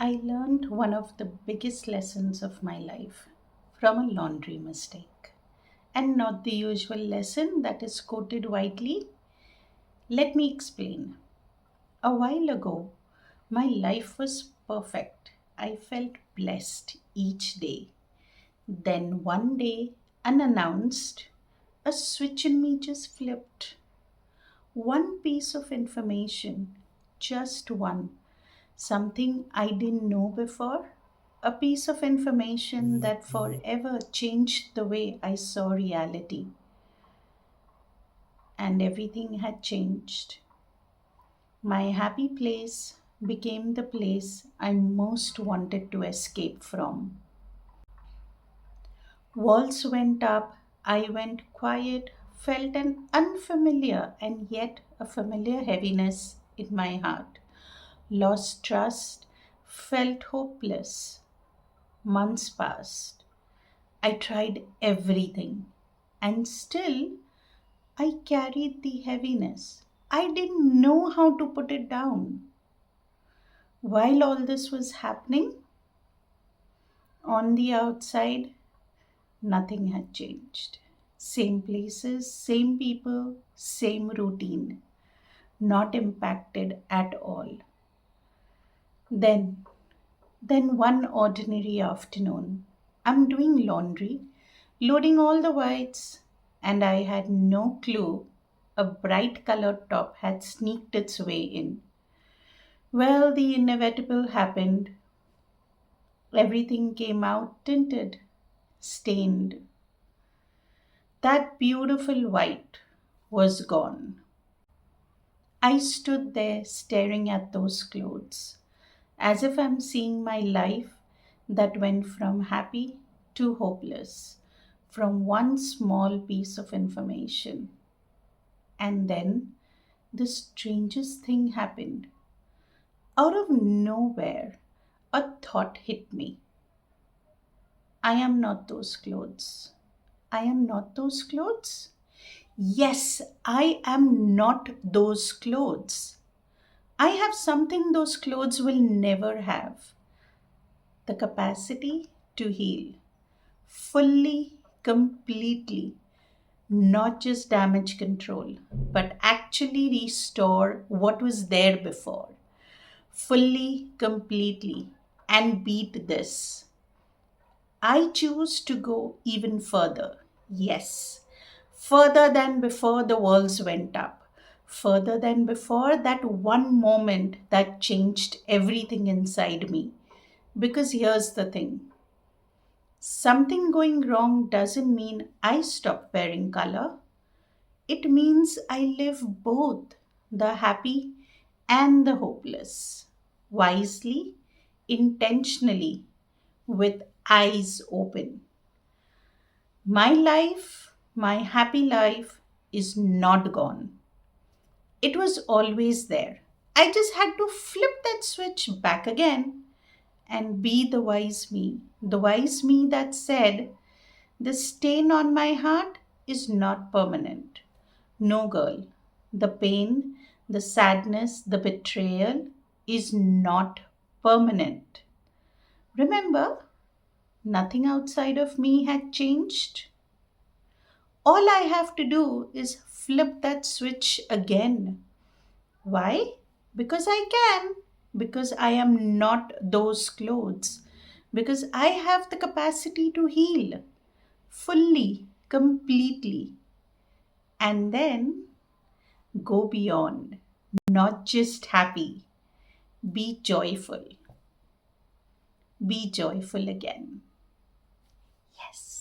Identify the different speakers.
Speaker 1: I learned one of the biggest lessons of my life from a laundry mistake. And not the usual lesson that is quoted widely. Let me explain. A while ago, my life was perfect. I felt blessed each day. Then one day, unannounced, a switch in me just flipped. One piece of information, just one, something I didn't know before, a piece of information that forever changed the way I saw reality, and everything had changed. My happy place became the place I most wanted to escape from. Walls went up, I went quiet, felt an unfamiliar and yet a familiar heaviness in my heart. Lost trust, felt hopeless. Months passed. I tried everything, and still I carried the heaviness. I didn't know how to put it down. While all this was happening, on the outside, nothing had changed. Same places, same people, same routine, not impacted at all. Then, then one ordinary afternoon, I'm doing laundry, loading all the whites, and I had no clue a bright colored top had sneaked its way in. Well, the inevitable happened. Everything came out tinted, stained. That beautiful white was gone. I stood there staring at those clothes, as if I'm seeing my life that went from happy to hopeless from one small piece of information. And then the strangest thing happened. Out of nowhere, a thought hit me. I am not those clothes. I am not those clothes? Yes, I am not those clothes. I have something those clothes will never have, the capacity to heal fully, completely, not just damage control, but actually restore what was there before, fully, completely, and beat this. I choose to go even further. Yes, further than before the walls went up, further than before that one moment that changed everything inside me. Because here's the thing, something going wrong doesn't mean I stop wearing color. It means I live both the happy and the hopeless, wisely, intentionally, with eyes open. My life, my happy life, is not gone. It was always there. I just had to flip that switch back again and be the wise me that said, the stain on my heart is not permanent. No, girl. The pain, the sadness, the betrayal is not permanent. Remember, nothing outside of me had changed. All I have to do is flip that switch again. Why? Because I can. Because I am not those clothes. Because I have the capacity to heal fully, completely, and then go beyond. Not just happy, be joyful. Be joyful again. Yes.